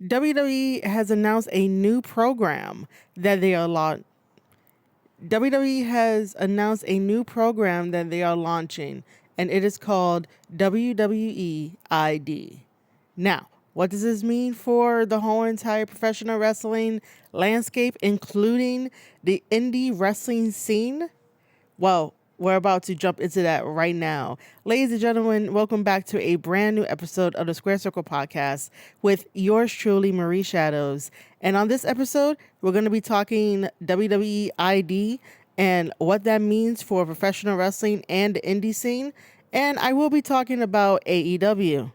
WWE has announced a new program that they are WWE has announced a new program that they are launching, and it is called WWE ID. Now, what does this mean for the whole entire professional wrestling landscape, including the indie wrestling scene? Well, we're about to jump into that right now. Ladies and gentlemen, welcome back to a brand new episode of the Square Circle Podcast with yours truly, Marie Shadows. And on this episode, we're going to be talking WWE ID and what that means for professional wrestling and the indie scene. And I will be talking about AEW.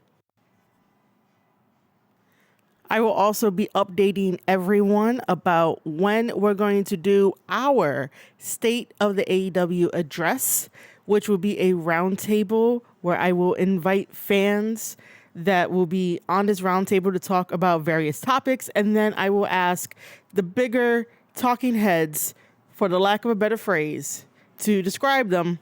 I will also be updating everyone about when we're going to do our State of the AEW address, which will be a roundtable where I will invite fans that will be on this roundtable to talk about various topics. And then I will ask the bigger talking heads, for the lack of a better phrase, to describe them.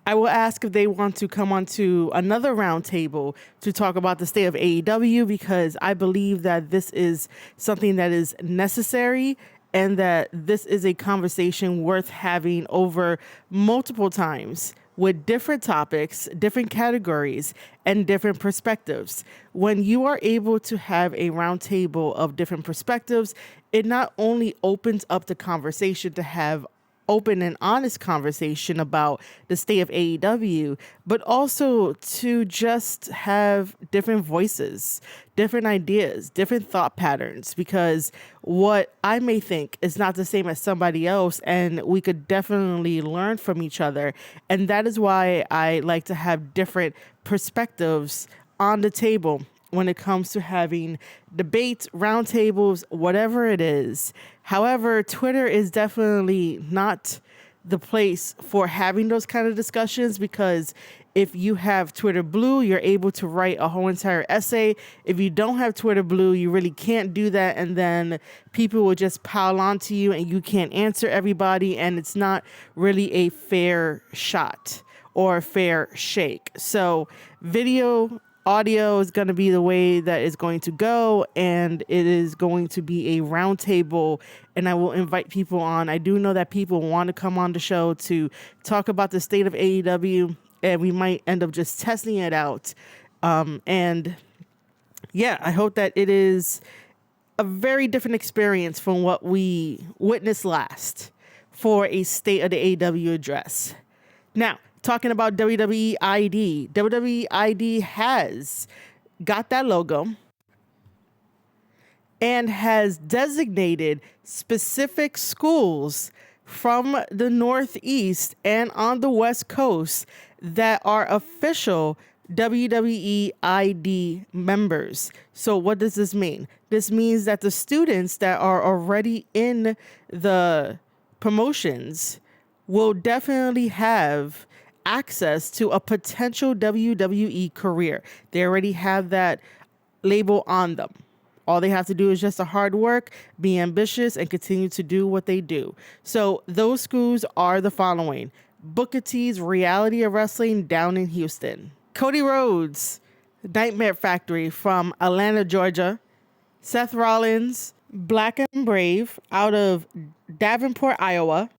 I will ask if they want to come onto another roundtable to talk about the state of AEW, because I believe that this is something that is necessary and that this is a conversation worth having over multiple times with different topics, different categories, and different perspectives. When you are able to have a roundtable of different perspectives, it not only opens up the conversation to have open and honest conversation about the state of AEW, but also to just have different voices, different ideas, different thought patterns, because what I may think is not the same as somebody else, and we could definitely learn from each other. And that is why I like to have different perspectives on the table when it comes to having debates, roundtables, whatever it is. However, Twitter is definitely not the place for having those kind of discussions, because if you have Twitter Blue, you're able to write a whole entire essay. If you don't have Twitter Blue, you really can't do that. And then people will just pile onto you and you can't answer everybody. And it's not really a fair shot or a fair shake. So audio is going to be the way that it's going to go, and it is going to be a roundtable, and I will invite people on. I do know that people want to come on the show to talk about the state of AEW, and we might end up just testing it out. And yeah, I hope that it is a very different experience from what we witnessed last for a State of the AEW address. Now, talking about WWE ID. WWE ID has got that logo and has designated specific schools from the Northeast and on the West Coast that are official WWE ID members. So what does this mean? This means that the students that are already in the promotions will definitely have access to a potential WWE career. They already have that label on them. All they have to do is just the hard work, be ambitious, and continue to do what they do. So those schools are the following: Booker T's Reality of Wrestling down in Houston, Cody Rhodes' Nightmare Factory from Atlanta, Georgia, Seth Rollins' Black and Brave out of Davenport, Iowa,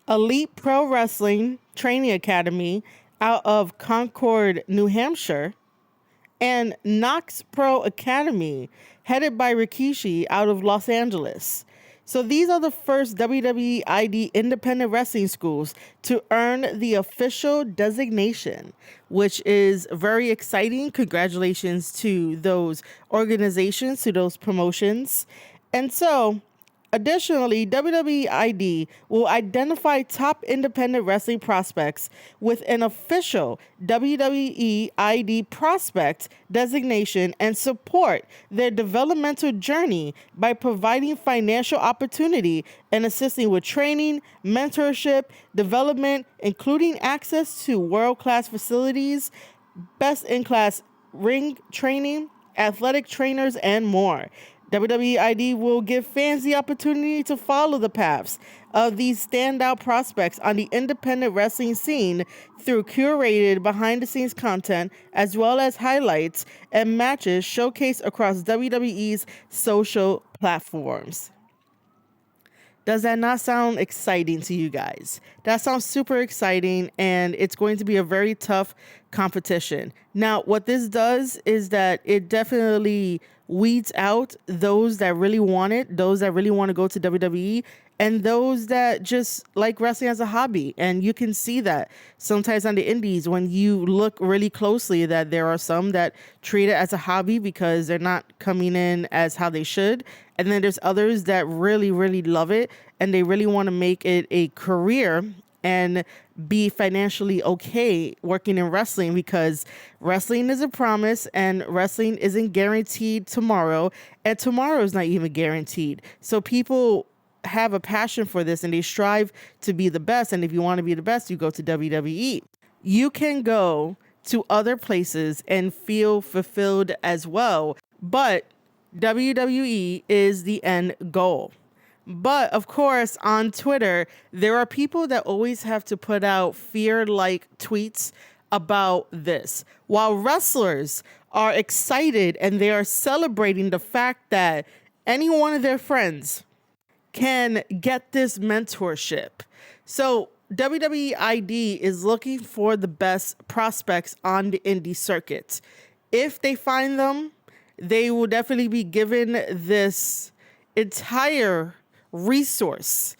Elite Pro Wrestling Training Academy out of Concord, New Hampshire, and Knox Pro Academy headed by Rikishi out of Los Angeles. So these are the first WWE ID independent wrestling schools to earn the official designation, which is very exciting. Congratulations to those organizations, to those promotions. And so, additionally, WWE ID will identify top independent wrestling prospects with an official WWE ID prospect designation and support their developmental journey by providing financial opportunity and assisting with training, mentorship, development, including access to world-class facilities, best-in-class ring training, athletic trainers, and more. WWE ID will give fans the opportunity to follow the paths of these standout prospects on the independent wrestling scene through curated behind-the-scenes content, as well as highlights and matches showcased across WWE's social platforms. Does that not sound exciting to you guys? That sounds super exciting, and it's going to be a very tough competition. Now, what this does is that it definitely weeds out those that really want it, those that really want to go to WWE, and those that just like wrestling as a hobby. And you can see that sometimes on the indies when you look really closely that there are some that treat it as a hobby because they're not coming in as how they should. And then there's others that really, really love it and they really want to make it a career and be financially okay working in wrestling, because wrestling is a promise and wrestling isn't guaranteed tomorrow, and tomorrow is not even guaranteed. So people have a passion for this and they strive to be the best. And if you want to be the best, you go to WWE. You can go to other places and feel fulfilled as well, but WWE is the end goal. But of course, on Twitter, there are people that always have to put out fear-like tweets about this, while wrestlers are excited and they are celebrating the fact that any one of their friends can get this mentorship. So WWE ID is looking for the best prospects on the indie circuit. If they find them, they will definitely be given this entire resource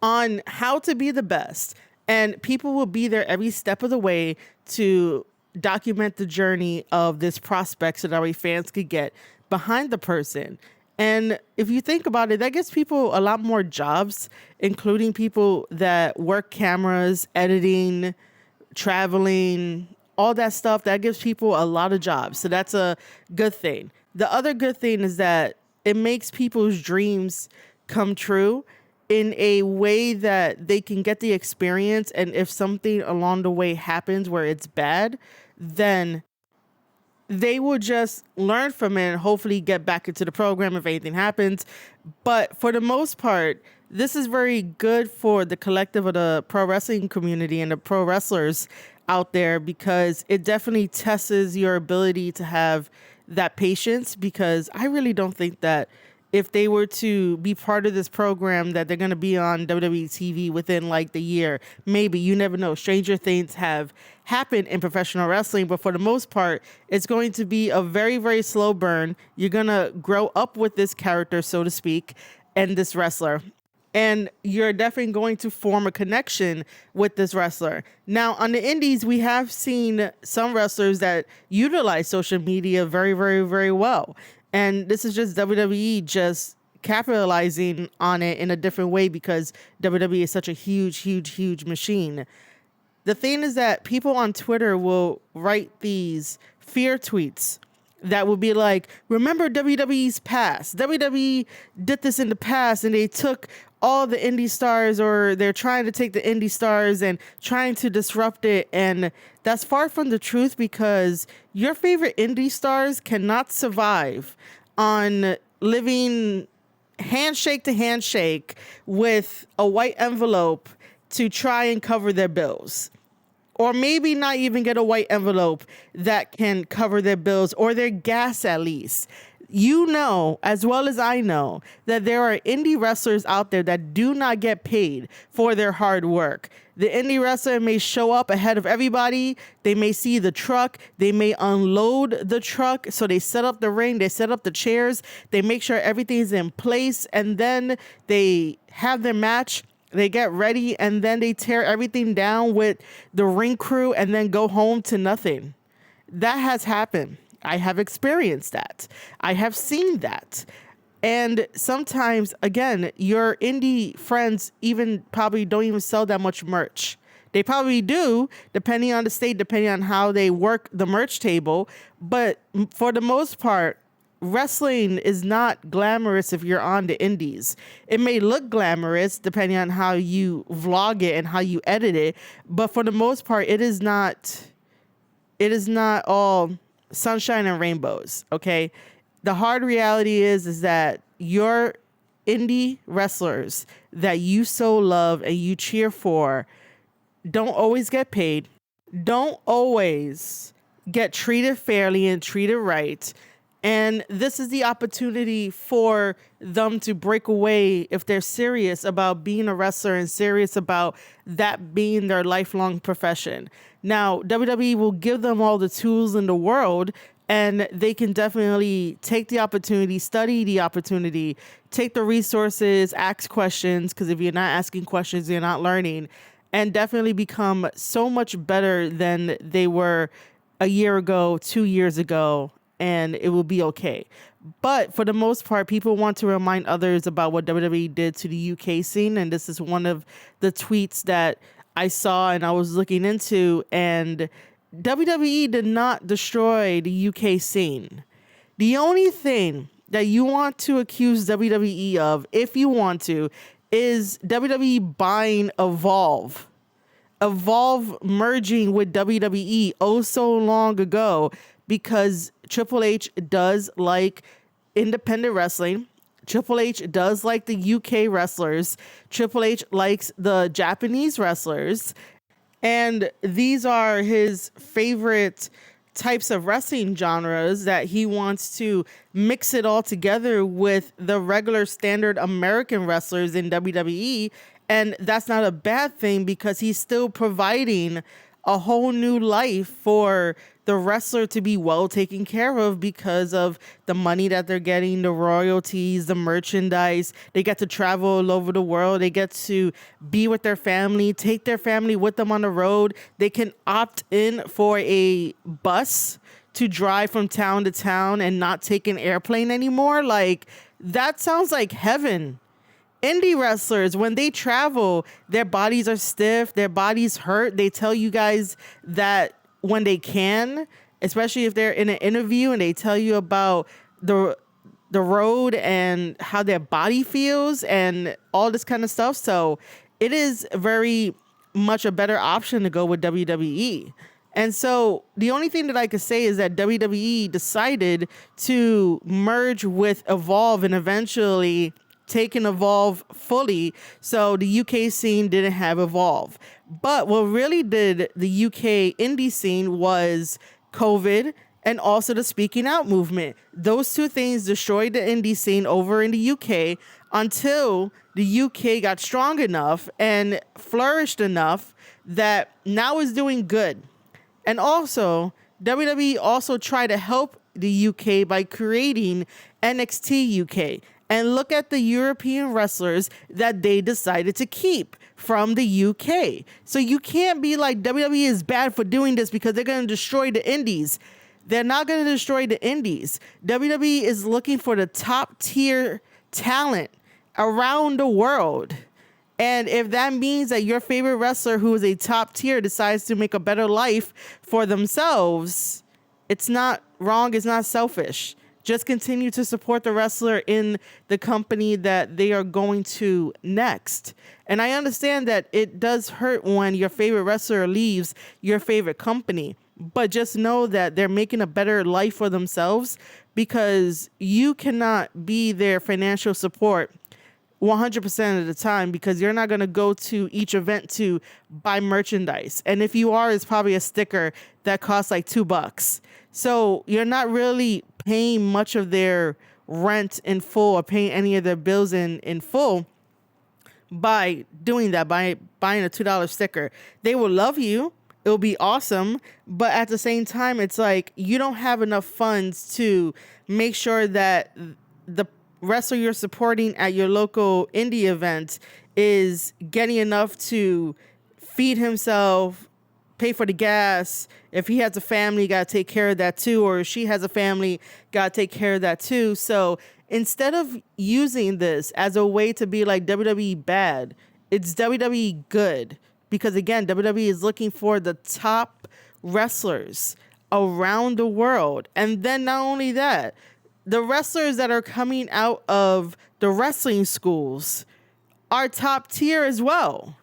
on how to be the best, and people will be there every step of the way to document the journey of this prospect so that way fans could get behind the person. And if you think about it, that gives people a lot more jobs, including people that work cameras, editing, traveling, all that stuff. That gives people a lot of jobs. So that's a good thing. The other good thing is that it makes people's dreams come true in a way that they can get the experience. And if something along the way happens where it's bad, then they will just learn from it and hopefully get back into the program if anything happens. But for the most part, this is very good for the collective of the pro wrestling community and the pro wrestlers out there, because it definitely tests your ability to have that patience, because I really don't think that if they were to be part of this program that they're going to be on WWE TV within like the year. Maybe, you never know. Stranger things have happened in professional wrestling, but for the most part, it's going to be a very, very slow burn. You're going to grow up with this character, so to speak, and this wrestler. And you're definitely going to form a connection with this wrestler. Now, on the indies, we have seen some wrestlers that utilize social media very, very, very well. And this is just WWE just capitalizing on it in a different way, because WWE is such a huge, huge, huge machine. The thing is that people on Twitter will write these fear tweets that will be like, remember WWE's past. WWE did this in the past and they took all the indie stars, or they're trying to take the indie stars and trying to disrupt it. And that's far from the truth, because your favorite indie stars cannot survive on living handshake to handshake with a white envelope to try and cover their bills. Or maybe not even get a white envelope that can cover their bills or their gas at least. You know, as well as I know, that there are indie wrestlers out there that do not get paid for their hard work. The indie wrestler may show up ahead of everybody. They may see the truck. They may unload the truck. So they set up the ring. They set up the chairs. They make sure everything's in place. And then they have their match. They get ready. And then they tear everything down with the ring crew and then go home to nothing. That has happened. I have experienced that. I have seen that. And sometimes, again, your indie friends even probably don't even sell that much merch. They probably do, depending on the state, depending on how they work the merch table. But for the most part, wrestling is not glamorous if you're on the indies. It may look glamorous depending on how you vlog it and how you edit it. But for the most part, it is not all sunshine and rainbows, okay? The hard reality is that your indie wrestlers that you so love and you cheer for don't always get paid, don't always get treated fairly and treated right. And this is the opportunity for them to break away if they're serious about being a wrestler and serious about that being their lifelong profession. Now, WWE will give them all the tools in the world, and they can definitely take the opportunity, study the opportunity, take the resources, ask questions, because if you're not asking questions, you're not learning, and definitely become so much better than they were a year ago, 2 years ago, and it will be okay. But for the most part, people want to remind others about what WWE did to the UK scene. And this is one of the tweets that I saw and I was looking into. And WWE did not destroy the UK scene. The only thing that you want to accuse WWE of, if you want to, is WWE buying Evolve. Evolve merging with WWE oh so long ago, because Triple H does like independent wrestling. Triple H does like the UK wrestlers. Triple H likes the Japanese wrestlers. And these are his favorite types of wrestling genres that he wants to mix it all together with the regular standard American wrestlers in WWE. And that's not a bad thing, because he's still providing a whole new life for the wrestler to be well taken care of because of the money that they're getting, the royalties, the merchandise. They get to travel all over the world. They get to be with their family, take their family with them on the road. They can opt in for a bus to drive from town to town and not take an airplane anymore. Like, that sounds like heaven. Indie wrestlers, when they travel, their bodies are stiff, their bodies hurt. They tell you guys that when they can, especially if they're in an interview and they tell you about the road and how their body feels and all this kind of stuff. So it is very much a better option to go with WWE. And so the only thing that I could say is that WWE decided to merge with Evolve and eventually taken Evolve fully, so the UK scene didn't have Evolve. But what really did the UK indie scene was COVID and also the speaking out movement. Those two things destroyed the indie scene over in the UK until the UK got strong enough and flourished enough that now is doing good. And also, WWE also tried to help the UK by creating NXT UK. And look at the European wrestlers that they decided to keep from the UK. So you can't be like, WWE is bad for doing this because they're going to destroy the indies. They're not going to destroy the indies. WWE is looking for the top tier talent around the world. And if that means that your favorite wrestler who is a top tier decides to make a better life for themselves, it's not wrong. It's not selfish. Just continue to support the wrestler in the company that they are going to next. And I understand that it does hurt when your favorite wrestler leaves your favorite company, but just know that they're making a better life for themselves, because you cannot be their financial support 100% of the time, because you're not going to go to each event to buy merchandise. And if you are, it's probably a sticker that costs like $2. So you're not really paying much of their rent in full or paying any of their bills in full by doing that, by buying a $2 sticker. They will love you. It'll be awesome. But at the same time, it's like you don't have enough funds to make sure that the wrestler you're supporting at your local indie event is getting enough to feed himself, pay for the gas. If he has a family, got to take care of that too. Or if she has a family, got to take care of that too. So instead of using this as a way to be like WWE bad, it's WWE good. Because again, WWE is looking for the top wrestlers around the world. And then not only that, the wrestlers that are coming out of the wrestling schools are top tier as well.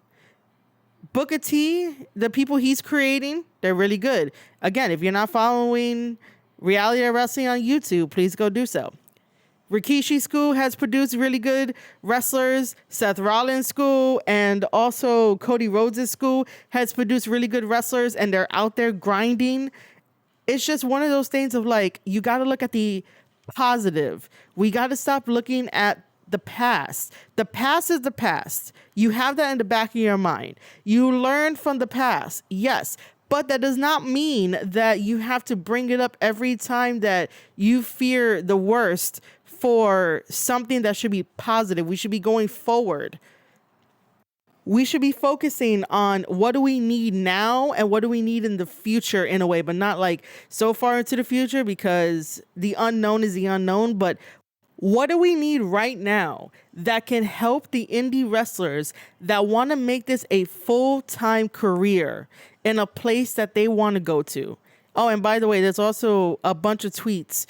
Booker T, the people he's creating, they're really good. Again, if you're not following Reality Wrestling on YouTube, please go do so. Rikishi School has produced really good wrestlers. Seth Rollins School and also Cody Rhodes' school has produced really good wrestlers, and they're out there grinding. It's just one of those things of like, you got to look at the positive. We got to stop looking at the past. The past is the past. You have that in the back of your mind. You learn from the past, yes, but that does not mean that you have to bring it up every time that you fear the worst for something that should be positive. We should be going forward. We should be focusing on what do we need now and what do we need in the future in a way, but not like so far into the future, because the unknown is the unknown. But what do we need right now that can help the indie wrestlers that want to make this a full-time career in a place that they want to go to? Oh, and by the way, there's also a bunch of tweets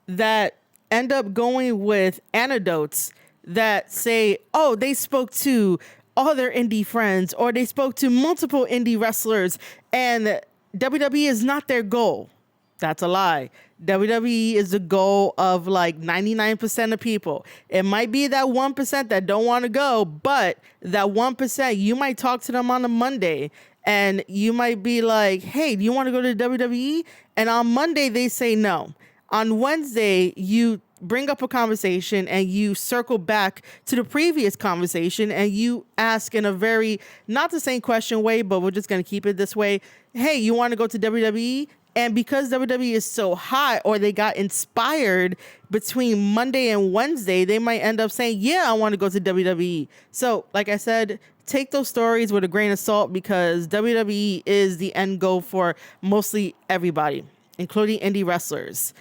that end up going with anecdotes that say, oh, they spoke to all their indie friends, or they spoke to multiple indie wrestlers, and WWE is not their goal. That's a lie. WWE is the goal of like 99% of people. It might be that 1% that don't want to go, but that 1%, you might talk to them on a Monday and you might be like, hey, do you want to go to WWE? And on Monday, they say no. On Wednesday, you bring up a conversation and you circle back to the previous conversation and you ask in a very, not the same question way, but we're just going to keep it this way. Hey, you want to go to WWE? And because WWE is so hot, or they got inspired between Monday and Wednesday, they might end up saying, yeah, I want to go to WWE. So like I said, take those stories with a grain of salt, because WWE is the end goal for mostly everybody, including indie wrestlers.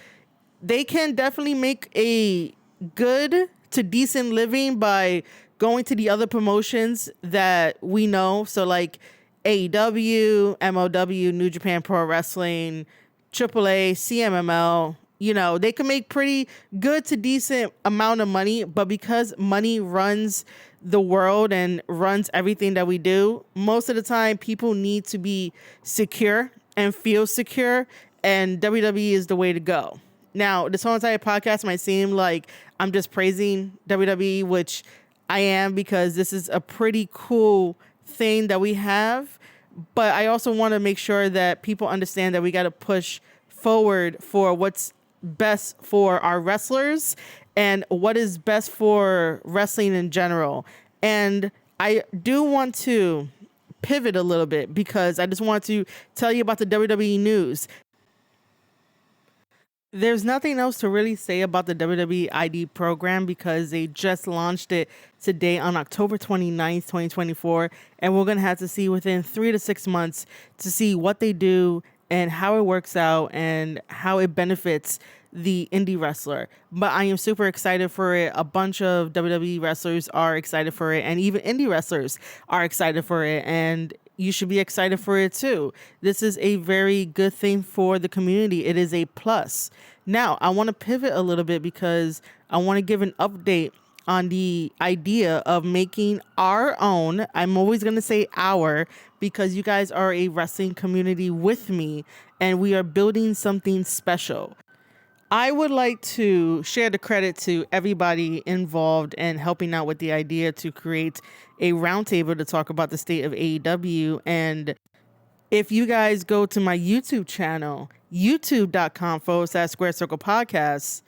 They can definitely make a good to decent living by going to the other promotions that we know. So like AEW, MLW, New Japan Pro Wrestling, AAA, CMML, they can make pretty good to decent amount of money, but because money runs the world and runs everything that we do, most of the time people need to be secure and feel secure, and WWE is the way to go. Now, this whole entire podcast might seem like I'm just praising WWE, which I am, because this is a pretty cool thing that we have. But I also want to make sure that people understand that we got to push forward for what's best for our wrestlers and what is best for wrestling in general. And I do want to pivot a little bit, because I just want to tell you about the WWE news. There's nothing else to really say about the WWE ID program, because they just launched it today on October 29th, 2024. And we're going to have to see within 3 to 6 months to see what they do and how it works out and how it benefits the indie wrestler. But I am super excited for it. A bunch of WWE wrestlers are excited for it, and even indie wrestlers are excited for it. And you should be excited for it too. This is a very good thing for the community. It is a plus. Now, I want to pivot a little bit, because I want to give an update on the idea of making our own. I'm always going to say our, because you guys are a wrestling community with me, and we are building something special. I would like to share the credit to everybody involved in helping out with the idea to create a roundtable to talk about the state of AEW. And if you guys go to my YouTube channel, youtube.com/Square Circle Podcasts,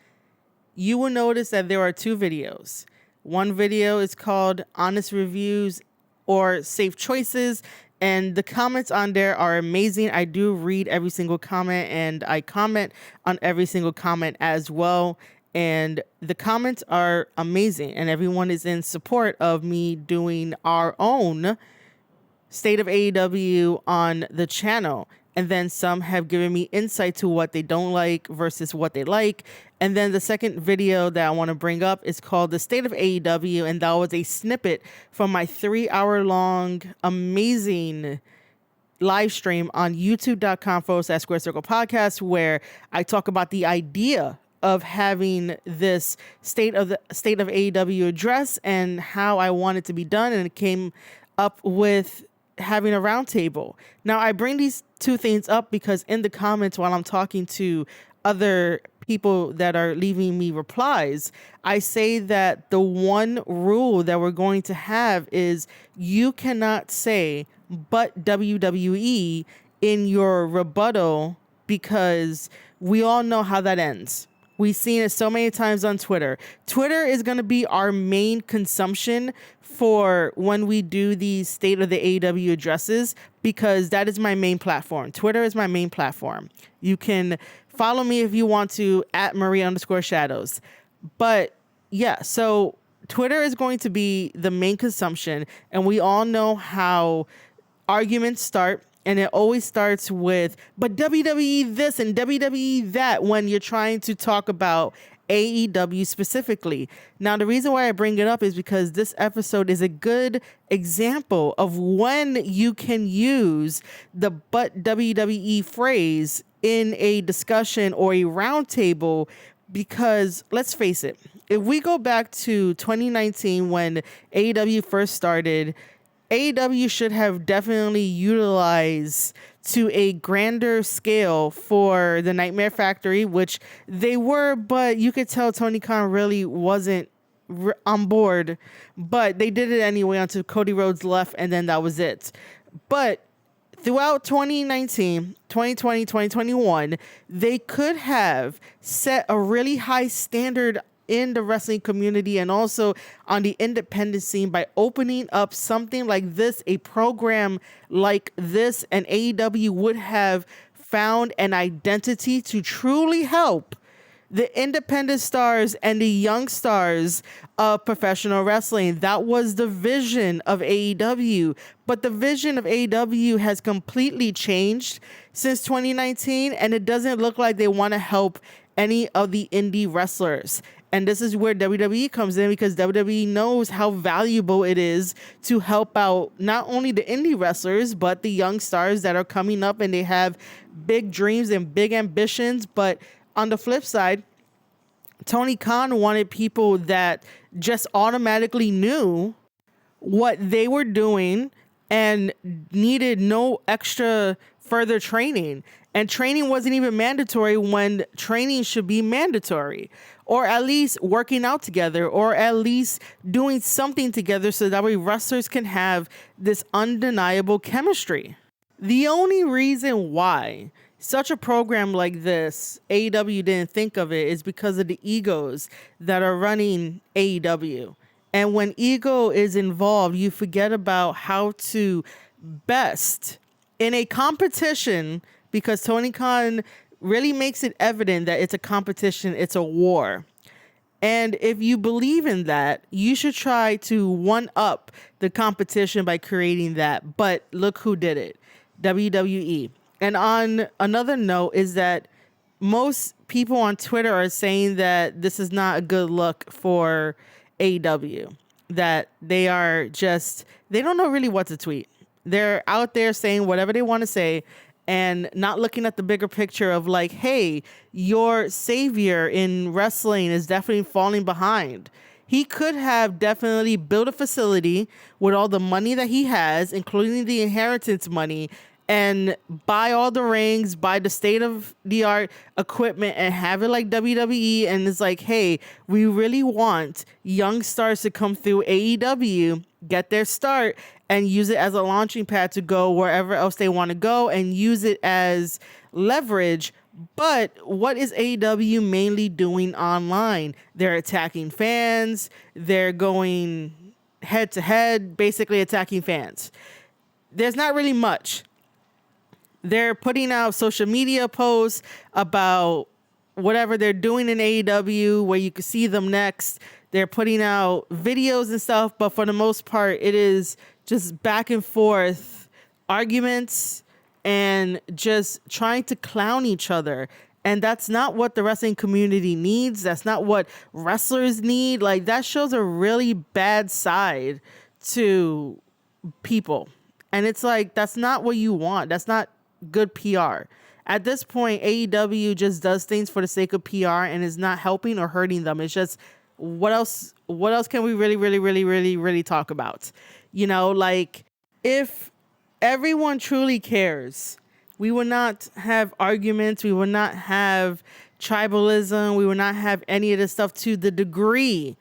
you will notice that there are 2 videos. One video is called Honest Reviews or Safe Choices, and the comments on there are amazing. I do read every single comment, and I comment on every single comment as well. And the comments are amazing, and everyone is in support of me doing our own State of AEW on the channel. And then some have given me insight to what they don't like versus what they like. And then the second video that I want to bring up is called The State of AEW. And that was a snippet from my 3-hour-long amazing live stream on youtube.com/Square Circle Podcast, where I talk about the idea of having this state of AEW address and how I want it to be done. And it came up with having a roundtable. Now, I bring these 2 things up because in the comments while I'm talking to other people that are leaving me replies, I say that the one rule that we're going to have is you cannot say but WWE in your rebuttal, because we all know how that ends. We've seen it so many times on Twitter. Twitter is going to be our main consumption for when we do these State of the AEW addresses, because that is my main platform. Twitter is my main platform. You can follow me if you want to at Maria_Shadows. But yeah, so Twitter is going to be the main consumption, and we all know how arguments start. And it always starts with, but WWE this and WWE that, when you're trying to talk about AEW specifically. Now, the reason why I bring it up is because this episode is a good example of when you can use the but WWE phrase in a discussion or a roundtable. Because let's face it, if we go back to 2019 when AEW first started, AEW should have definitely utilized to a grander scale for the Nightmare Factory, which they were, but you could tell Tony Khan really wasn't on board. But they did it anyway until Cody Rhodes left, and then that was it. But throughout 2019, 2020, 2021, they could have set a really high standard in the wrestling community and also on the independent scene by opening up something like this, a program like this, and AEW would have found an identity to truly help the independent stars and the young stars of professional wrestling. That was the vision of AEW. But the vision of AEW has completely changed since 2019, and it doesn't look like they want to help any of the indie wrestlers. And this is where WWE comes in, because WWE knows how valuable it is to help out not only the indie wrestlers, but the young stars that are coming up and they have big dreams and big ambitions. But on the flip side, Tony Khan wanted people that just automatically knew what they were doing and needed no extra further training. And training wasn't even mandatory when training should be mandatory, or at least working out together, or at least doing something together so that way wrestlers can have this undeniable chemistry. The only reason why such a program like this, AEW didn't think of it, is because of the egos that are running AEW. And when ego is involved, you forget about how to best in a competition, because Tony Khan really makes it evident that it's a competition, it's a war. And if you believe in that, you should try to one up the competition by creating that. But look who did it, WWE. And on another note is that most people on Twitter are saying that this is not a good look for AEW, that they don't know really what to tweet. They're out there saying whatever they want to say and not looking at the bigger picture of like, hey, your savior in wrestling is definitely falling behind. He could have definitely built a facility with all the money that he has, including the inheritance money, and buy all the rings, buy the state-of-the-art equipment, and have it like WWE. And it's like, hey, we really want young stars to come through AEW, get their start, and use it as a launching pad to go wherever else they want to go and use it as leverage. But what is AEW mainly doing online? They're attacking fans. They're going head to head, basically attacking fans. There's not really much. They're putting out social media posts about whatever they're doing in AEW, where you can see them next. They're putting out videos and stuff, but for the most part, it is just back and forth arguments and just trying to clown each other. And that's not what the wrestling community needs. That's not what wrestlers need. Like, that shows a really bad side to people. And it's like, that's not what you want. That's not good PR. At this point, AEW just does things for the sake of PR and is not helping or hurting them. It's just, what else can we really talk about? You know, like, if everyone truly cares, we would not have arguments. We would not have tribalism. We would not have any of this stuff to the degree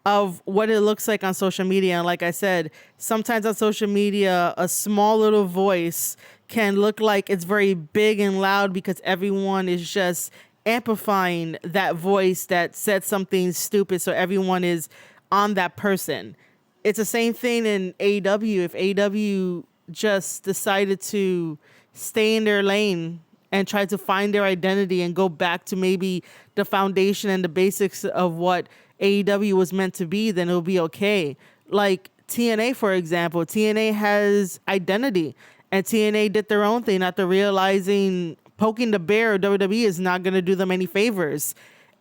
of what it looks like on social media. And like I said, sometimes on social media, a small little voice can look like it's very big and loud because everyone is just amplifying that voice that said something stupid. So everyone is on that person. It's the same thing in AEW. If AEW just decided to stay in their lane and try to find their identity and go back to maybe the foundation and the basics of what AEW was meant to be, then it'll be okay. Like TNA, for example, TNA has identity, and TNA did their own thing after realizing poking the bear of WWE is not going to do them any favors.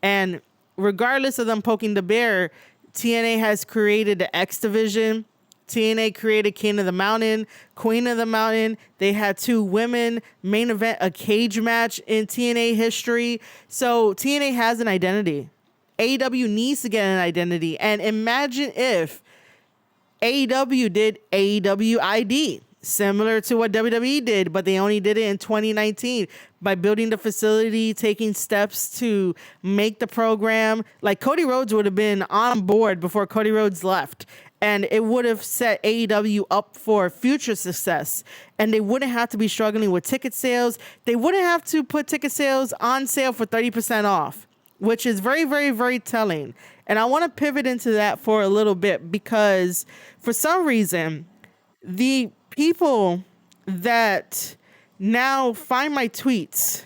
And regardless of them poking the bear, TNA has created the X division. TNA created King of the Mountain, Queen of the Mountain. They had 2 women main event a cage match in TNA history. So TNA has an identity. AEW needs to get an identity. And imagine if AEW did AEW ID, similar to what WWE did, but they only did it in 2019 by building the facility, taking steps to make the program. Like Cody Rhodes would have been on board before Cody Rhodes left, and it would have set AEW up for future success. And they wouldn't have to be struggling with ticket sales. They wouldn't have to put ticket sales on sale for 30% off, which is very, very, very telling. And I want to pivot into that for a little bit because for some reason, the people that now find my tweets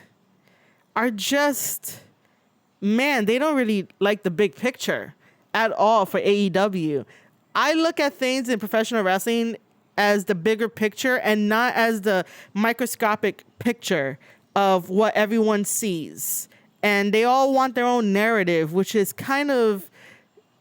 are just, man, they don't really like the big picture at all for AEW. I look at things in professional wrestling as the bigger picture and not as the microscopic picture of what everyone sees. And they all want their own narrative, which is kind of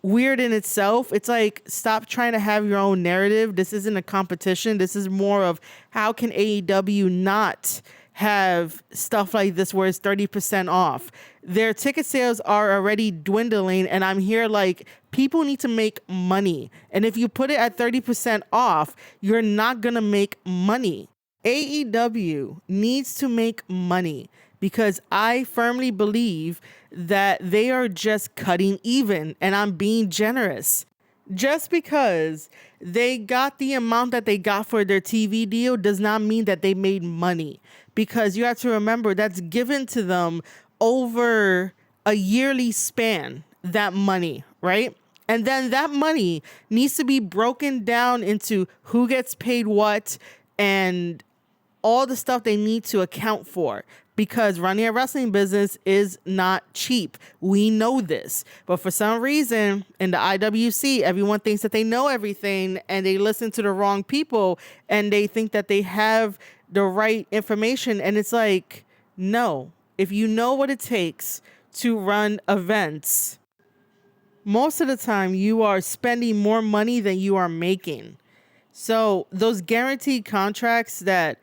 weird in itself. It's like, stop trying to have your own narrative. This isn't a competition. This is more of how can AEW not have stuff like this where it's 30% off. Their ticket sales are already dwindling, and I'm here like, people need to make money. And if you put it at 30% off, you're not going to make money. AEW needs to make money because I firmly believe that they are just cutting even, and I'm being generous. Just because they got the amount that they got for their TV deal does not mean that they made money, because you have to remember that's given to them over a yearly span, that money, right? And then that money needs to be broken down into who gets paid what and all the stuff they need to account for, because running a wrestling business is not cheap. We know this. But for some reason in the IWC, everyone thinks that they know everything, and they listen to the wrong people, and they think that they have the right information. And it's like, no, if you know what it takes to run events, most of the time you are spending more money than you are making. So those guaranteed contracts that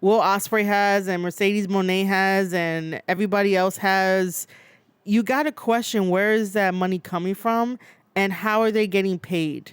Will Ospreay has and Mercedes Moné has and everybody else has, you got to question, where is that money coming from and how are they getting paid?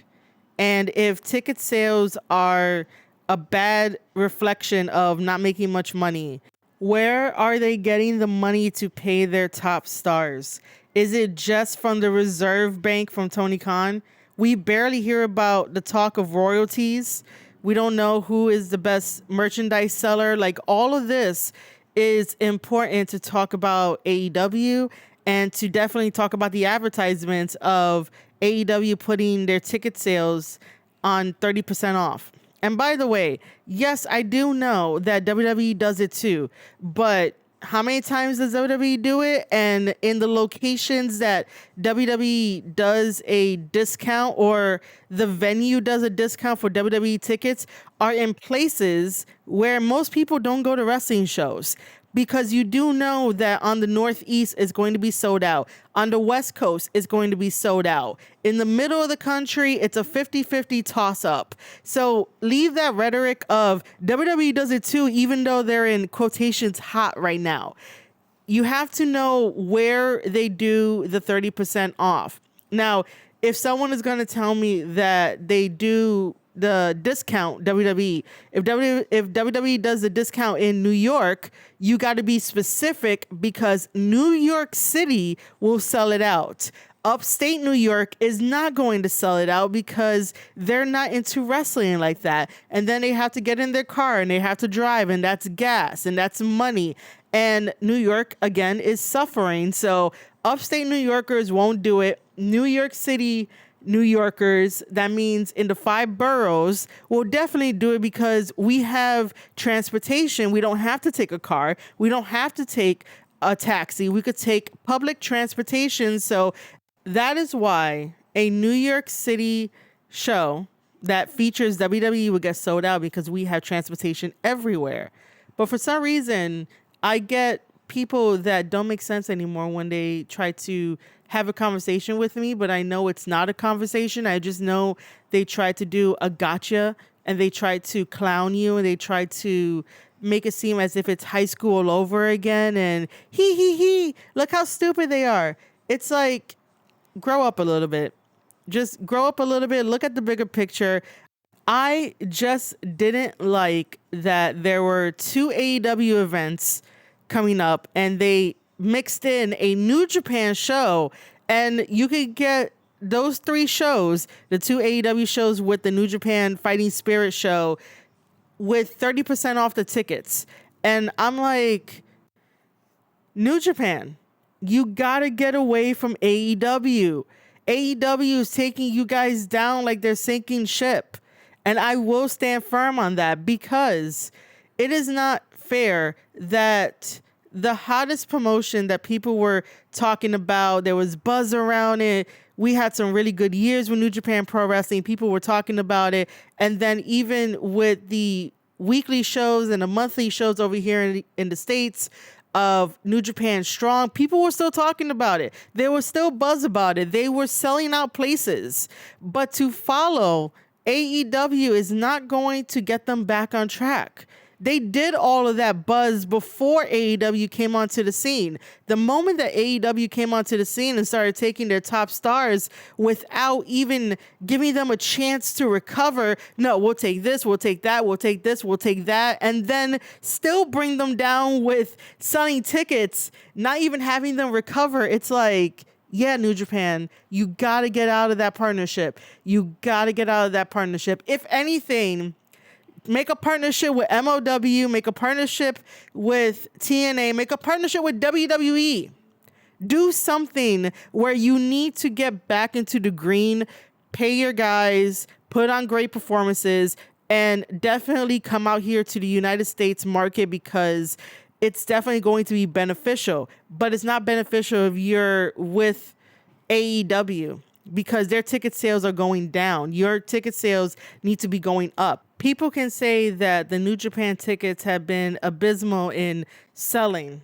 And if ticket sales are a bad reflection of not making much money, where are they getting the money to pay their top stars? Is it just from the reserve bank from Tony Khan? We barely hear about the talk of royalties. We don't know who is the best merchandise seller. Like, all of this is important to talk about AEW and to definitely talk about the advertisements of AEW putting their ticket sales on 30% off. And by the way, yes, I do know that WWE does it too, but how many times does WWE do it? And in the locations that WWE does a discount, or the venue does a discount for WWE tickets, are in places where most people don't go to wrestling shows. Because you do know that on the Northeast it's going to be sold out. On the West Coast it's going to be sold out. In the middle of the country, it's a 50-50 toss-up. So leave that rhetoric of WWE does it too, even though they're in quotations hot right now. You have to know where they do the 30% off. Now, if someone is going to tell me that they do the discount WWE. If WWE does the discount in New York, you got to be specific because New York City will sell it out. Upstate New York is not going to sell it out because they're not into wrestling like that. And then they have to get in their car and they have to drive, and that's gas and that's money. And New York, again, is suffering. So upstate New Yorkers won't do it. New York City New Yorkers, that means in the 5 boroughs, will definitely do it because we have transportation. We don't have to take a car. We don't have to take a taxi. We could take public transportation. So that is why a New York City show that features WWE would get sold out because we have transportation everywhere. But for some reason, I get people that don't make sense anymore when they try to have a conversation with me, but I know it's not a conversation. I just know they try to do a gotcha and they try to clown you and they try to make it seem as if it's high school all over again and he, look how stupid they are. It's like, grow up a little bit. Just grow up a little bit. Look at the bigger picture. I just didn't like that there were 2 AEW events coming up and they mixed in a New Japan show, and you could get those 3 shows, the 2 AEW shows with the New Japan Fighting Spirit show, with 30% off the tickets. And I'm like, New Japan, you gotta get away from AEW. AEW is taking you guys down like they're sinking ship. And I will stand firm on that because it is not fair that the hottest promotion that people were talking about, there was buzz around it. We had some really good years with New Japan Pro Wrestling. People were talking about it. And then even with the weekly shows and the monthly shows over here in the States of New Japan Strong, people were still talking about it. There was still buzz about it. They were selling out places. But to follow AEW is not going to get them back on track. They did all of that buzz before AEW came onto the scene. The moment that AEW came onto the scene and started taking their top stars without even giving them a chance to recover, no, we'll take this, we'll take that, we'll take this, we'll take that, and then still bring them down with selling tickets, not even having them recover. It's like, yeah, New Japan, you got to get out of that partnership. You got to get out of that partnership. If anything, make a partnership with MOW, make a partnership with TNA, make a partnership with WWE. Do something where you need to get back into the green, pay your guys, put on great performances, and definitely come out here to the United States market because it's definitely going to be beneficial. But it's not beneficial if you're with AEW because their ticket sales are going down. Your ticket sales need to be going up. People can say that the New Japan tickets have been abysmal in selling.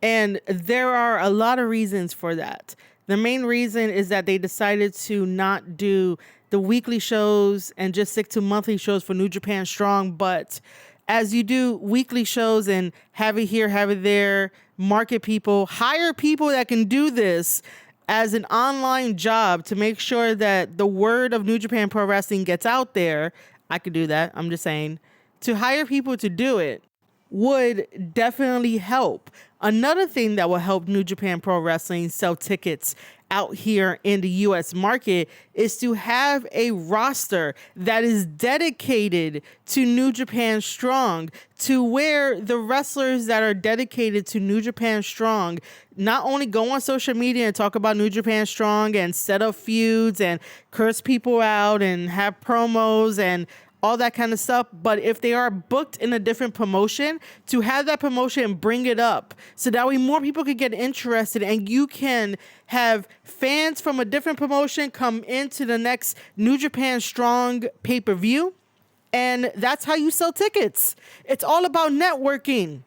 And there are a lot of reasons for that. The main reason is that they decided to not do the weekly shows and just stick to monthly shows for New Japan Strong. But as you do weekly shows and have it here, have it there, market people, hire people that can do this as an online job to make sure that the word of New Japan Pro Wrestling gets out there. I could do that. I'm just saying, to hire people to do it would definitely help. Another thing that will help New Japan Pro Wrestling sell tickets out here in the US market is to have a roster that is dedicated to New Japan Strong, to where the wrestlers that are dedicated to New Japan Strong not only go on social media and talk about New Japan Strong and set up feuds and curse people out and have promos and all that kind of stuff. But if they are booked in a different promotion, to have that promotion bring it up so that way more people could get interested and you can have fans from a different promotion come into the next New Japan Strong pay-per-view. And that's how you sell tickets. It's all about networking.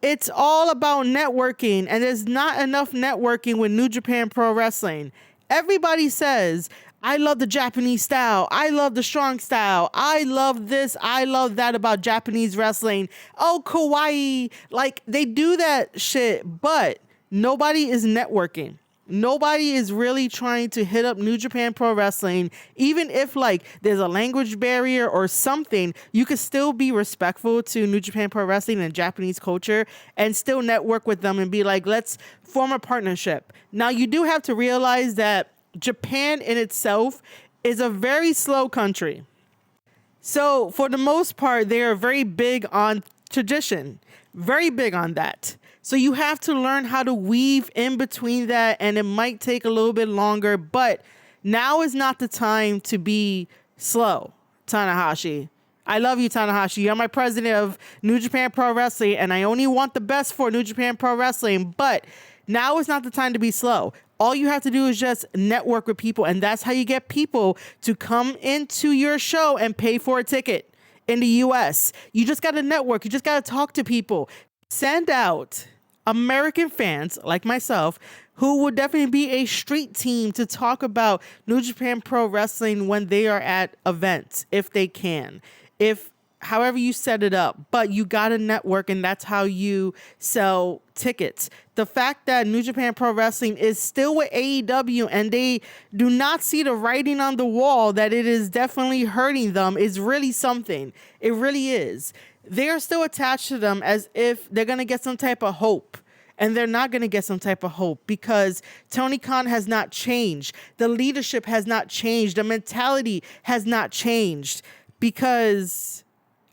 It's all about networking. And there's not enough networking with New Japan Pro Wrestling. Everybody says, I love the Japanese style. I love the strong style. I love this. I love that about Japanese wrestling. Oh, kawaii. Like, they do that shit, but nobody is networking. Nobody is really trying to hit up New Japan Pro Wrestling. Even if like there's a language barrier or something, you could still be respectful to New Japan Pro Wrestling and Japanese culture and still network with them and be like, let's form a partnership. Now, you do have to realize that Japan in itself is a very slow country. So for the most part, they are very big on tradition, very big on that. So you have to learn how to weave in between that, and it might take a little bit longer, but now is not the time to be slow, Tanahashi. I love you, Tanahashi. You're my president of New Japan Pro Wrestling, and I only want the best for New Japan Pro Wrestling, but now is not the time to be slow. All you have to do is just network with people, and that's how you get people to come into your show and pay for a ticket in the US. You just got to network. You just got to talk to people. Send out American fans like myself who would definitely be a street team to talk about New Japan Pro Wrestling when they are at events, if they can. However you set it up, but you got to network, and that's how you sell tickets. The fact that New Japan Pro Wrestling is still with AEW and they do not see the writing on the wall that it is definitely hurting them is really something. It really is. They are still attached to them as if they're going to get some type of hope. And they're not going to get some type of hope because Tony Khan has not changed. The leadership has not changed. The mentality has not changed because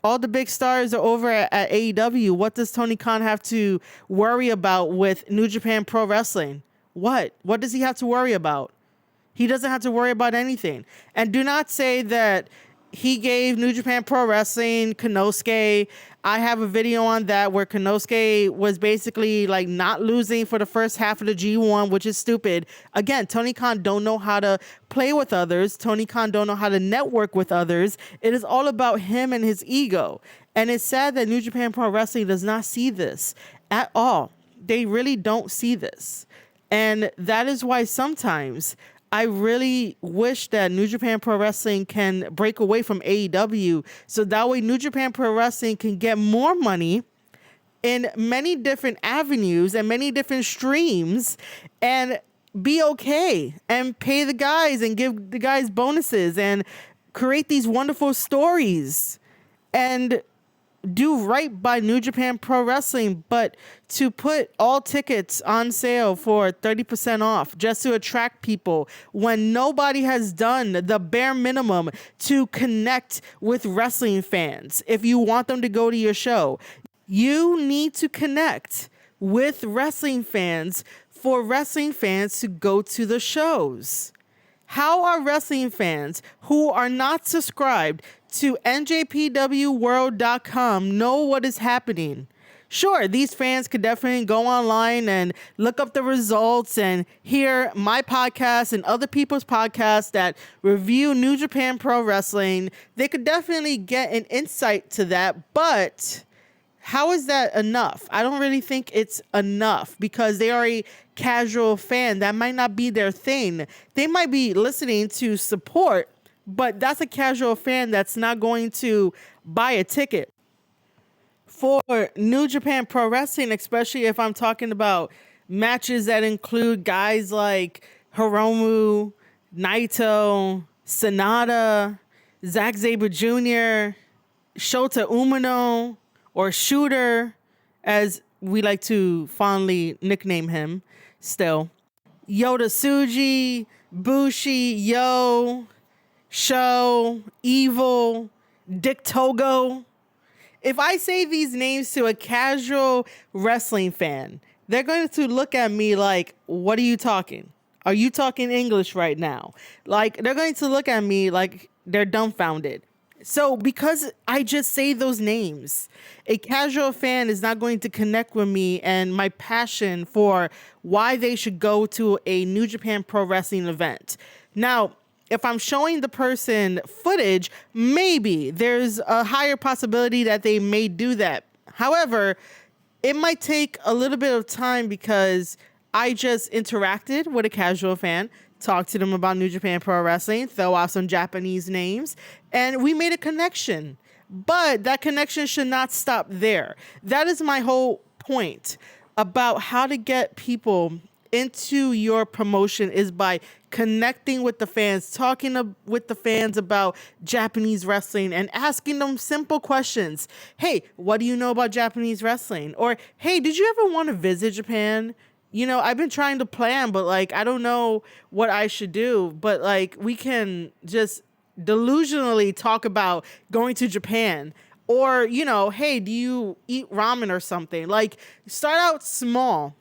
all the big stars are over at AEW. What does Tony Khan have to worry about with New Japan Pro Wrestling? What does he have to worry about? He doesn't have to worry about anything. And do not say that he gave New Japan Pro Wrestling Konosuke. I have a video on that where Konosuke was basically like not losing for the first half of the G1, which is stupid. Again, Tony Khan don't know how to play with others. Tony Khan don't know how to network with others. It is all about him and his ego. And it's sad that New Japan Pro Wrestling does not see this at all. They really don't see this. And that is why sometimes I really wish that New Japan Pro Wrestling can break away from AEW so that way New Japan Pro Wrestling can get more money in many different avenues and many different streams and be okay and pay the guys and give the guys bonuses and create these wonderful stories and do right by New Japan Pro Wrestling, but to put all tickets on sale for 30% off just to attract people when nobody has done the bare minimum to connect with wrestling fans. If you want them to go to your show, you need to connect with wrestling fans for wrestling fans to go to the shows. How are wrestling fans who are not subscribed to NJPWworld.com know what is happening? Sure, these fans could definitely go online and look up the results and hear my podcast and other people's podcasts that review New Japan Pro Wrestling. They could definitely get an insight to that, but how is that enough? I don't really think it's enough because they are a casual fan. That might not be their thing. They might be listening to support, but that's a casual fan that's not going to buy a ticket. For New Japan Pro Wrestling, especially if I'm talking about matches that include guys like Hiromu, Naito, Sonata, Zack Sabre Jr., Shota Umino, or Shooter, as we like to fondly nickname him still. Yota Tsuji, Bushi, Yo, Sho, Evil, Dick Togo. If I say these names to a casual wrestling fan, they're going to look at me like, what are you talking? Are you talking English right now? Like, they're going to look at me like they're dumbfounded. So because I just say those names, a casual fan is not going to connect with me and my passion for why they should go to a New Japan Pro Wrestling event. Now, if I'm showing the person footage, maybe there's a higher possibility that they may do that. However, it might take a little bit of time because I just interacted with a casual fan, talked to them about New Japan Pro Wrestling, throw out some Japanese names, and we made a connection. But that connection should not stop there. That is my whole point about how to get people into your promotion is by connecting with the fans, with the fans about Japanese wrestling and asking them simple questions. Hey, what do you know about Japanese wrestling? Or, hey, did you ever want to visit Japan? I've been trying to plan, but like, I don't know what I should do. But like, we can just delusionally talk about going to Japan. Or, hey, do you eat ramen or something? Like, start out small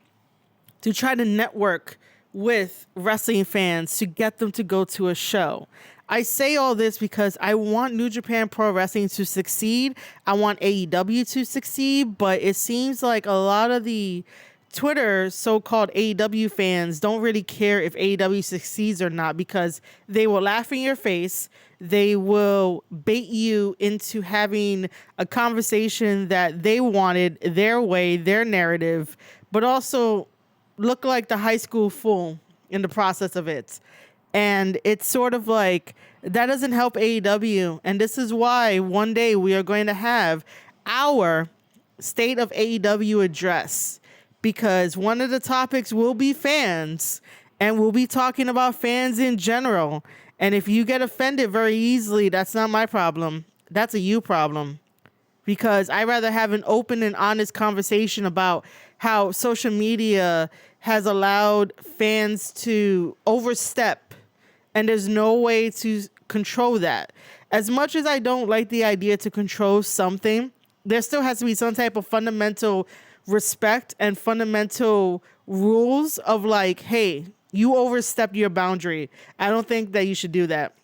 to try to network with wrestling fans to get them to go to a show. I say all this because I want New Japan Pro Wrestling to succeed. I want AEW to succeed, but it seems like a lot of the Twitter so-called AEW fans don't really care if AEW succeeds or not, because they will laugh in your face. They will bait you into having a conversation that they wanted their way, their narrative, but also look like the high school fool in the process of it. And it's sort of like, that doesn't help AEW. And this is why one day we are going to have our State of AEW address, because one of the topics will be fans, and we'll be talking about fans in general. And if you get offended very easily, that's not my problem. That's a you problem. Because I'd rather have an open and honest conversation about how social media has allowed fans to overstep, and there's no way to control that. As much as I don't like the idea to control something, there still has to be some type of fundamental respect and fundamental rules of like, hey, you overstepped your boundary. I don't think that you should do that.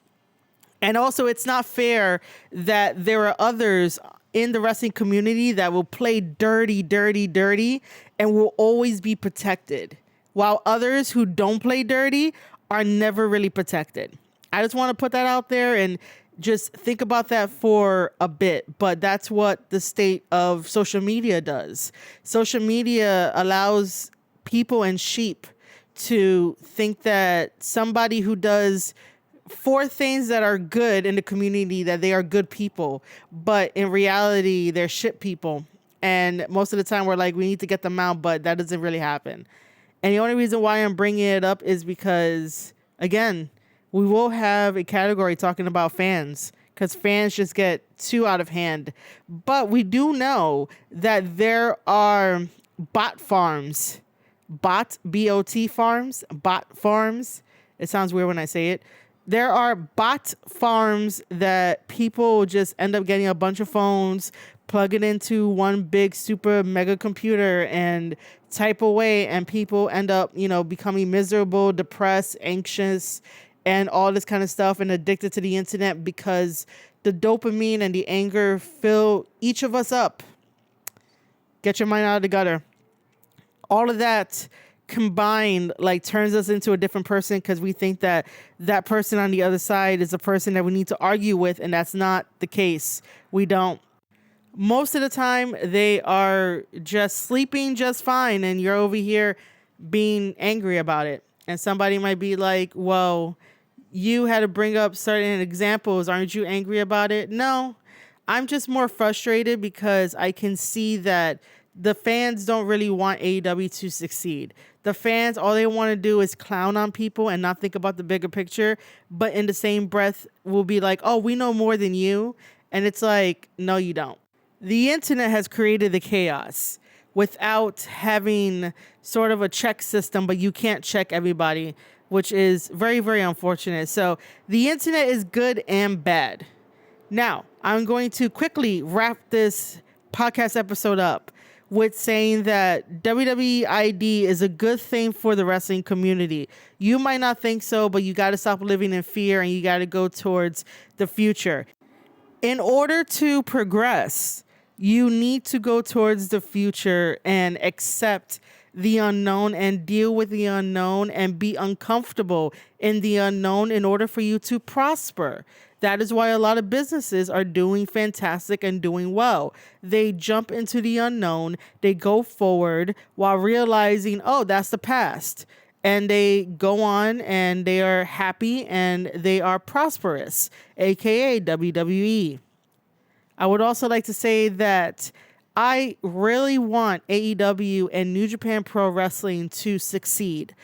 And also, it's not fair that there are others in the wrestling community that will play dirty and will always be protected, while others who don't play dirty are never really protected. I just want to put that out there and just think about that for a bit. But that's what the state of social media does. Social media allows people and sheep to think that somebody who does 4 things that are good in the community, that they are good people, but in reality, they're shit people. And most of the time we're like, we need to get them out, but that doesn't really happen. And the only reason why I'm bringing it up is because, again, we will have a category talking about fans, because fans just get too out of hand. But we do know that there are bot farms, B-O-T farms, bot farms. It sounds weird when I say it. There are bot farms that people just end up getting a bunch of phones, plug it into one big super mega computer and type away, and people end up, becoming miserable, depressed, anxious, and all this kind of stuff, and addicted to the internet because the dopamine and the anger fill each of us up. Get your mind out of the gutter. All of that combined turns us into a different person, because we think that that person on the other side is a person that we need to argue with, and that's not the case. We don't. Most of the time they are just sleeping just fine, and you're over here being angry about it. And somebody might be like, well, you had to bring up certain examples. Aren't you angry about it? No, I'm just more frustrated because I can see that the fans don't really want AEW to succeed. The fans, all they want to do is clown on people and not think about the bigger picture. But in the same breath, will be like, oh, we know more than you. And it's like, no, you don't. The internet has created the chaos without having sort of a check system, but you can't check everybody, which is very, very unfortunate. So the internet is good and bad. Now, I'm going to quickly wrap this podcast episode up with saying that WWE ID is a good thing for the wrestling community. You might not think so, but you got to stop living in fear, and you got to go towards the future. In order to progress, you need to go towards the future and accept the unknown and deal with the unknown and be uncomfortable in the unknown in order for you to prosper. That is why a lot of businesses are doing fantastic and doing well. They jump into the unknown, they go forward while realizing, oh, that's the past. And they go on and they are happy and they are prosperous, aka WWE. I would also like to say that I really want AEW and New Japan Pro Wrestling to succeed.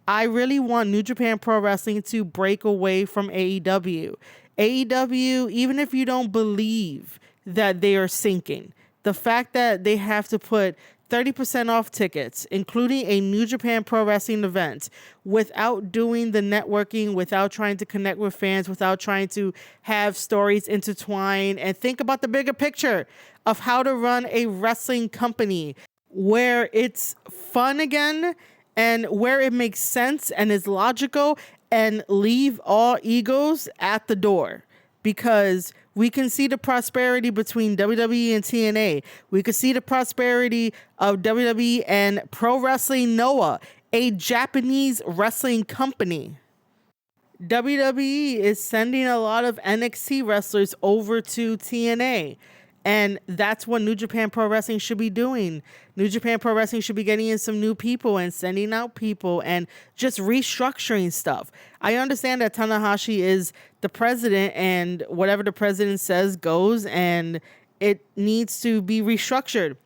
I really want New Japan Pro Wrestling to break away from AEW. AEW, even if you don't believe that they are sinking, the fact that they have to put 30% off tickets, including a New Japan Pro Wrestling event, without doing the networking, without trying to connect with fans, without trying to have stories intertwine, and think about the bigger picture of how to run a wrestling company where it's fun again and where it makes sense and is logical, and leave all egos at the door. Because we can see the prosperity between WWE and TNA. We can see the prosperity of WWE and Pro Wrestling Noah, a Japanese wrestling company. WWE is sending a lot of NXT wrestlers over to TNA. And that's what New Japan Pro Wrestling should be doing. New Japan Pro Wrestling should be getting in some new people and sending out people and just restructuring stuff. I understand that Tanahashi is the president and whatever the president says goes, and it needs to be restructured.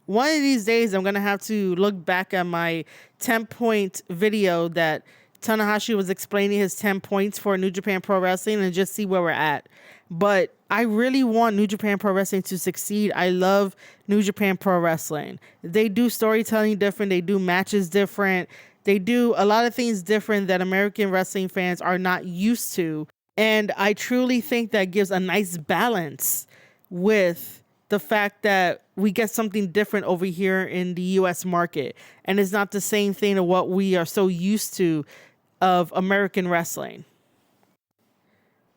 One of these days, I'm going to have to look back at my 10-point video that Tanahashi was explaining his 10 points for New Japan Pro Wrestling and just see where we're at. But I really want New Japan Pro Wrestling to succeed. I love New Japan Pro Wrestling. They do storytelling different. They do matches different. They do a lot of things different that American wrestling fans are not used to. And I truly think that gives a nice balance with the fact that we get something different over here in the US market. And it's not the same thing of what we are so used to of American wrestling.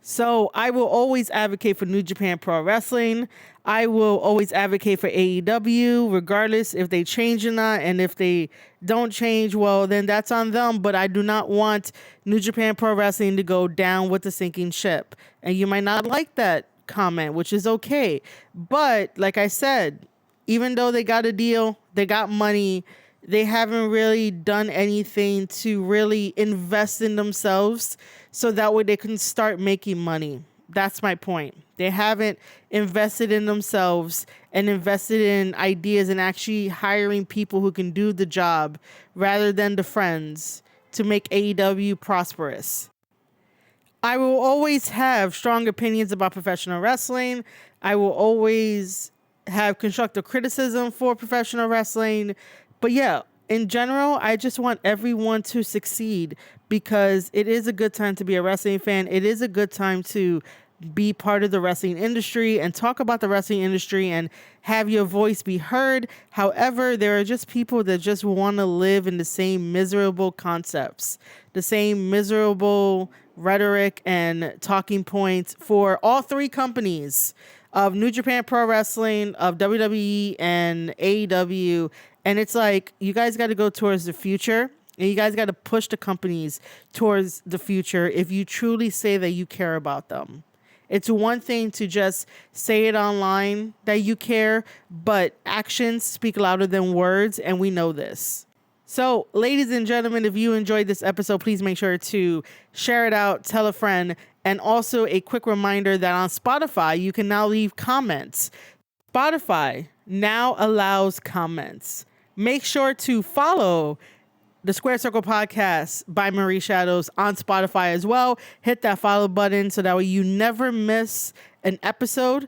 So I will always advocate for New Japan Pro Wrestling. I will always advocate for AEW, regardless if they change or not. And if they don't change, well, then that's on them. But I do not want New Japan Pro Wrestling to go down with the sinking ship. And you might not like that comment, which is okay. But like I said, even though they got a deal, they got money, they haven't really done anything to really invest in themselves so that way they can start making money. That's my point. They haven't invested in themselves and invested in ideas and actually hiring people who can do the job rather than the friends to make AEW prosperous. I will always have strong opinions about professional wrestling. I will always have constructive criticism for professional wrestling. But yeah, in general, I just want everyone to succeed because it is a good time to be a wrestling fan. It is a good time to be part of the wrestling industry and talk about the wrestling industry and have your voice be heard. However, there are just people that just want to live in the same miserable concepts, the same miserable rhetoric and talking points for all three companies of New Japan Pro Wrestling, of WWE and AEW. And it's like, you guys got to go towards the future and you guys got to push the companies towards the future if you truly say that you care about them. It's one thing to just say it online that you care, but actions speak louder than words, and we know this. So, ladies and gentlemen, if you enjoyed this episode, please make sure to share it out, tell a friend, and also a quick reminder that on Spotify, you can now leave comments. Spotify now allows comments. Make sure to follow the Square Circle Podcast by Marie Shadows on Spotify as well. Hit that follow button so that way you never miss an episode.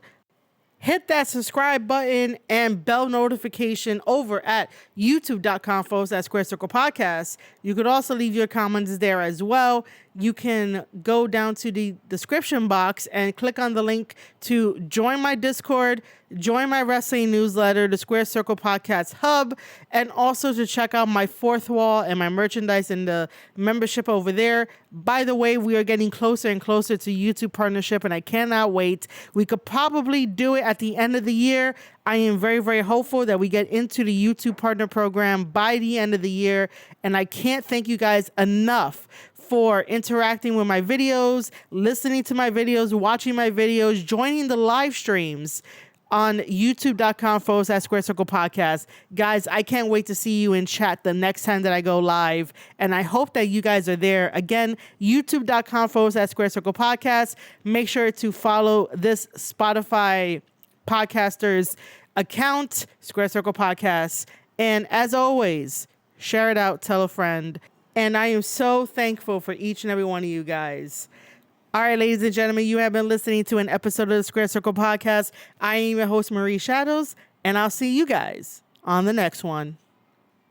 Hit that subscribe button and bell notification over at youtube.com/Square Circle Podcast. You could also leave your comments there as well. You can go down to the description box and click on the link to join my Discord, join my wrestling newsletter, the Square Circle Podcast Hub, and also to check out my fourth wall and my merchandise and the membership over there. By the way, we are getting closer and closer to YouTube partnership, and I cannot wait. We could probably do it at the end of the year. I am very, very hopeful that we get into the YouTube partner program by the end of the year, and I can't thank you guys enough for interacting with my videos, listening to my videos, watching my videos, joining the live streams on youtube.com/Square Circle Podcast. Guys, I can't wait to see you in chat the next time that I go live. And I hope that you guys are there. Again, youtube.com/Square Circle Podcast. Make sure to follow this Spotify podcasters account, Square Circle Podcast. And as always, share it out, tell a friend. And I am so thankful for each and every one of you guys. All right, ladies and gentlemen, you have been listening to an episode of the Square Circle Podcast. I am your host, Marie Shadows, and I'll see you guys on the next one.